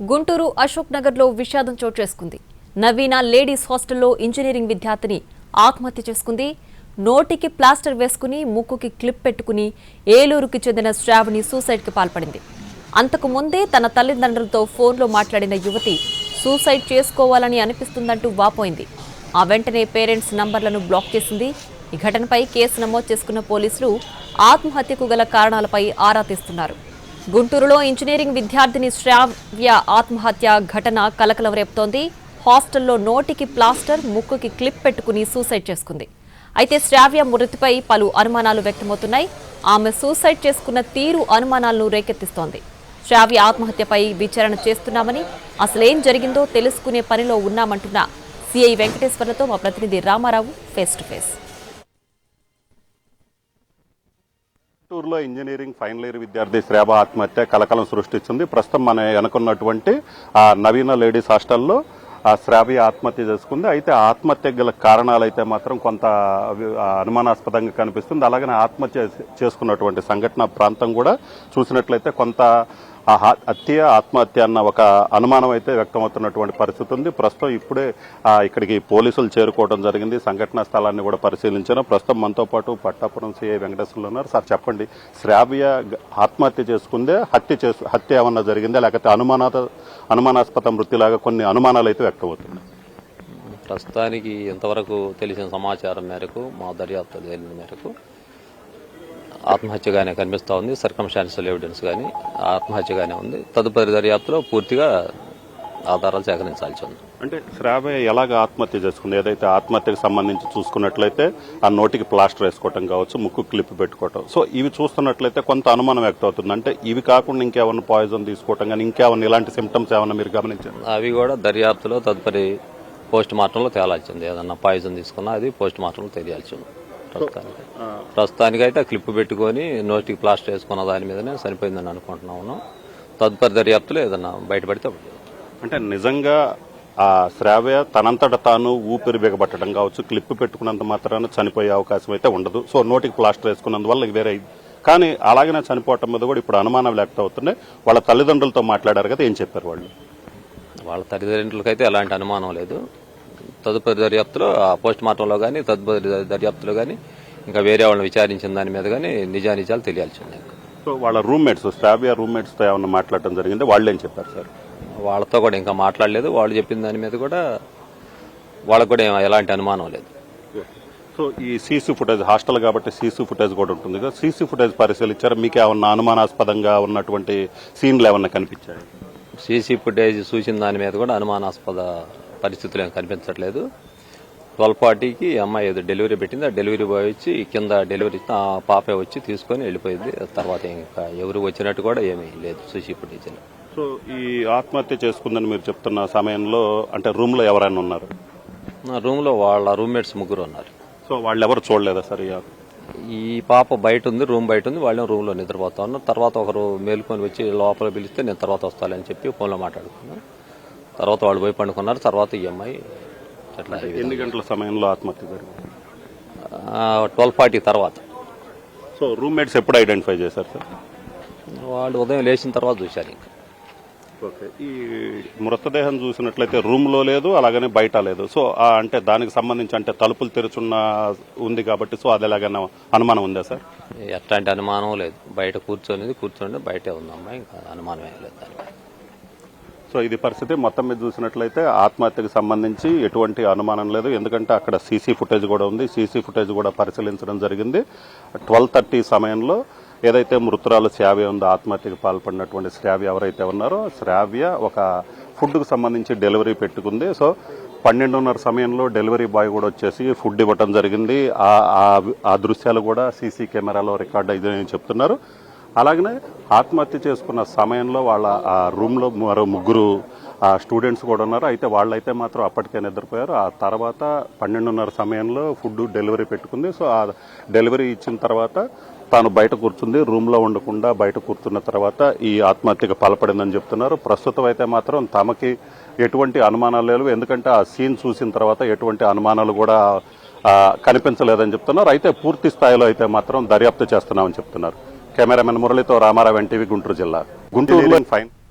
గుంటూరు అశోక్ నగర్లో విషాదం చోటు చేసుకుంది. నవీన లేడీస్ హాస్టల్లో ఇంజనీరింగ్ విద్యార్థిని ఆత్మహత్య చేసుకుంది. నోటికి ప్లాస్టర్ వేసుకుని ముక్కుకి క్లిప్ పెట్టుకుని ఏలూరుకి చెందిన శ్రావణి సూసైడ్కి పాల్పడింది. అంతకు ముందే తన తల్లిదండ్రులతో ఫోన్లో మాట్లాడిన యువతి సూసైడ్ చేసుకోవాలని అనిపిస్తుందంటూ వాపోయింది. ఆ వెంటనే పేరెంట్స్ నంబర్లను బ్లాక్ చేసింది. ఈ ఘటనపై కేసు నమోదు చేసుకున్న పోలీసులు ఆత్మహత్యకు గల కారణాలపై ఆరా తీస్తున్నారు. గుంటూరులో ఇంజనీరింగ్ విద్యార్థిని శ్రావ్య ఆత్మహత్య ఘటన కలకలం రేపుతోంది. హాస్టల్లో నోటికి ప్లాస్టర్, ముక్కుకి క్లిప్ పెట్టుకుని సూసైడ్ చేసుకుంది. అయితే శ్రావ్య మృతిపై పలు అనుమానాలు వ్యక్తమవుతున్నాయి. ఆమె సూసైడ్ చేసుకున్న తీరు అనుమానాలను రేకెత్తిస్తోంది. శ్రావ్య ఆత్మహత్యపై విచారణ చేస్తున్నామని, అసలేం జరిగిందో తెలుసుకునే పనిలో ఉన్నామంటున్న సిఐ వెంకటేశ్వర్లతో మా ప్రతినిధి రామారావు ఫేస్ టు ఫేస్. గుంటూరులో ఇంజనీరింగ్ ఫైనల్ ఇయర్ విద్యార్థి శ్రావ ఆత్మహత్య కలకలం సృష్టించింది. ప్రస్తుతం మన అనుకున్నటువంటి ఆ నవీన లేడీస్ హాస్టల్లో ఆ శ్రావ్య ఆత్మహత్య చేసుకుంది. అయితే ఆత్మహత్య గల కారణాలు అయితే మాత్రం కొంత అనుమానాస్పదంగా కనిపిస్తుంది. అలాగనే ఆత్మహత్య చేసుకున్నటువంటి సంఘటన ప్రాంతం కూడా చూసినట్లయితే కొంత ఆత్మహత్య అన్న ఒక అనుమానం అయితే వ్యక్తమవుతున్నటువంటి పరిస్థితి ఉంది. ప్రస్తుతం ఇప్పుడే ఇక్కడికి పోలీసులు చేరుకోవడం జరిగింది. సంఘటనా స్థలాన్ని కూడా పరిశీలించారు. ప్రస్తుతం మనతో పాటు పట్టాపురం సిఐ వెంకటేశ్వర్లు ఉన్నారు. సార్ చెప్పండి, శ్రావ్య ఆత్మహత్య చేసుకుందే, హత్య ఏమన్నా జరిగిందా, లేకపోతే అనుమానాస్పద మృతిలాగా కొన్ని అనుమానాలు అయితే వ్యక్తమవుతున్నాయి? ప్రస్తుతానికి ఇంతవరకు తెలిసిన సమాచారం మేరకు, మా దర్యాప్తు తేలిన మేరకు ఆత్మహత్యగానే కనిపిస్తూ ఉంది. సర్కమ్స్టాన్షియల్ ఎవిడెన్స్ కానీ ఆత్మహత్యగానే ఉంది. తదుపరి దర్యాప్తులో పూర్తిగా ఆధారాలు సేకరించాల్సి ఉంది. అంటే శ్రావ్య ఎలాగ ఆత్మహత్య చేసుకుంది? ఏదైతే ఆత్మహత్యకు సంబంధించి చూసుకున్నట్లయితే ఆ నోటికి ప్లాస్టర్ వేసుకోవటం కావచ్చు, ముక్కు క్లిప్ పెట్టుకోవటం, సో ఇవి చూస్తున్నట్లయితే కొంత అనుమానం వ్యక్తం అవుతుంది. అంటే ఇవి కాకుండా ఇంకేమన్నా పాయిజన్ తీసుకోవటం కానీ ఇంకేమన్నా ఇలాంటి సిమ్టమ్స్ ఏమన్నా మీరు గమనించారు? అవి కూడా దర్యాప్తులో తదుపరి పోస్ట్ మార్టంలో తేలాల్సి ఉంది. ఏదన్నా పాయిజన్ తీసుకున్నా అది పోస్ట్ మార్టంలో తెలియాల్సి ఉంది. ప్రస్తుతానికైతే క్లిప్ పెట్టుకుని నోటికి ప్లాస్టర్ వేసుకున్న దాని మీదనే చనిపోయిందని అనుకుంటున్నాము. తదుపరి దర్యాప్తులో ఏదన్నా బయటపడితే అంటే నిజంగా ఆ శ్రావ్య తనంతట తాను ఊపిరి బిగబట్టడం కావచ్చు, క్లిప్ పెట్టుకున్నంత మాత్రాన చనిపోయే అవకాశం అయితే ఉండదు. సో నోటికి ప్లాస్టర్ వేసుకున్నందువల్ల వేరే, కానీ అలాగనే చనిపోవటం మీద కూడా ఇప్పుడు అనుమానం వ్యక్తం అవుతున్నాయి. వాళ్ళ తల్లిదండ్రులతో మాట్లాడారు కదా, ఏం చెప్పారు వాళ్ళు? వాళ్ళ తల్లిదండ్రులకైతే ఎలాంటి అనుమానం లేదు. తదుపరి దర్యాప్తులో పోస్ట్ మార్టంలో కానీ తదుపరి దర్యాప్తులో కానీ ఇంకా వేరే వాళ్ళని విచారించిన దాని మీద కానీ నిజానిజాలు తెలియాల్సి ఉన్నాయి. సో వాళ్ళ రూమ్మేట్స్, శ్రావ్య రూమ్మేట్స్తో ఏమన్నా మాట్లాడటం జరిగింది? వాళ్ళు ఏం చెప్పారు సార్? వాళ్ళతో కూడా ఇంకా మాట్లాడలేదు. వాళ్ళు చెప్పిన దాని మీద కూడా వాళ్ళకు కూడా ఎలాంటి అనుమానం లేదు. సో ఈ సీసీ ఫుటేజ్, హాస్టల్ కాబట్టి సీసీ ఫుటేజ్ కూడా ఉంటుంది కదా, సీసీ ఫుటేజ్ పరిశీలించారు? మీకు ఏమన్నా అనుమానాస్పదంగా ఉన్నటువంటి సీన్లు ఏమన్నా కనిపించాయి? సీసీ ఫుటేజ్ చూసిన దాని మీద కూడా అనుమానాస్పద పరిస్థితులు ఏం కనిపించట్లేదు. 12:40కి అమ్మాయి ఏదో డెలివరీ పెట్టింది. ఆ డెలివరీ బాయ్ వచ్చి కింద డెలివరీ ఆ పాపే వచ్చి తీసుకొని వెళ్ళిపోయింది. తర్వాత ఇంకా ఎవరు వచ్చినట్టు కూడా ఏమీ లేదు సీసీ ఫుటేజ్. సో ఈ ఆత్మహత్య చేసుకుందని మీరు చెప్తున్న సమయంలో అంటే రూమ్ లో ఎవరైనా ఉన్నారు? రూమ్ లో వాళ్ళ రూమ్మేట్స్ ముగ్గురు ఉన్నారు. సో వాళ్ళు ఎవరు చూడలేదా సార్? ఈ పాప బయట ఉంది, రూమ్ బయట ఉంది. వాళ్ళని రూమ్ లో నిద్రపోతా ఉన్నారు. తర్వాత ఒకరు మేలుకొని వచ్చి లోపల పిలిస్తే నేను తర్వాత వస్తానని చెప్పి ఫోన్లో మాట్లాడుకున్నాను. తర్వాత వాళ్ళు పోయి పండుకున్నారు. తర్వాత ఈ అమ్మాయి ఎన్ని గంటల సమయంలో ఆత్మహత్య జరిగింది? 12:40 తర్వాత. సో రూమ్మేట్స్ ఎప్పుడు ఐడెంటిఫై చేశారు సార్? వాళ్ళు ఉదయం లేచిన తర్వాత చూశారు. ఇంకా ఓకే. ఈ మృతదేహం చూసినట్లయితే రూమ్ లో లేదు, అలాగనే బయట లేదు. సో అంటే దానికి సంబంధించి అంటే తలుపులు తెరుచున్న ఉంది కాబట్టి సో అది ఎలాగైనా అనుమానం ఉందా సార్? ఎట్లాంటి అనుమానం లేదు. బయట కూర్చొని బయటే ఉంది అమ్మాయి. ఇంకా అనుమానం ఏం లేదు దానికి. సో ఇది పరిస్థితి. మొత్తం మీద చూసినట్లయితే ఆత్మహత్యకు సంబంధించి ఎటువంటి అనుమానం లేదు. ఎందుకంటే అక్కడ సీసీ ఫుటేజ్ కూడా ఉంది. సీసీ ఫుటేజ్ కూడా పరిశీలించడం జరిగింది. 12:30 సమయంలో ఏదైతే మృతురాలు శ్రావ్య ఉందో, ఆత్మహత్యకు పాల్పడినటువంటి శ్రావ్య ఎవరైతే ఉన్నారో, శ్రావ్య ఒక ఫుడ్కు సంబంధించి డెలివరీ పెట్టుకుంది. సో 12:30 సమయంలో డెలివరీ బాయ్ కూడా వచ్చేసి ఫుడ్ ఇవ్వటం జరిగింది. ఆ దృశ్యాలు కూడా సీసీ కెమెరాలో రికార్డ్ అయ్యిందని చెప్తున్నారు. అలాగనే ఆత్మహత్య చేసుకున్న సమయంలో వాళ్ళ ఆ రూమ్లో మరో ముగ్గురు స్టూడెంట్స్ కూడా ఉన్నారు. అయితే వాళ్ళైతే మాత్రం అప్పటికే నిద్రపోయారు. ఆ తర్వాత 12:30 సమయంలో ఫుడ్ డెలివరీ పెట్టుకుంది. సో ఆ డెలివరీ ఇచ్చిన తర్వాత తాను బయట కూర్చుంది. రూమ్లో ఉండకుండా బయట కూర్చున్న తర్వాత ఈ ఆత్మహత్యకు పాల్పడిందని చెప్తున్నారు. ప్రస్తుతం అయితే మాత్రం తమకి ఎటువంటి అనుమానాలు లేవు. ఎందుకంటే ఆ సీన్ చూసిన తర్వాత ఎటువంటి అనుమానాలు కూడా కనిపించలేదని చెప్తున్నారు. అయితే పూర్తి స్థాయిలో అయితే మాత్రం దర్యాప్తు చేస్తున్నామని చెప్తున్నారు. కెమెరామెన్ మురళితో రామారావు, ఎన్టీవీ, గుంటూరు జిల్లా. గుంటూరులో ఫైన్.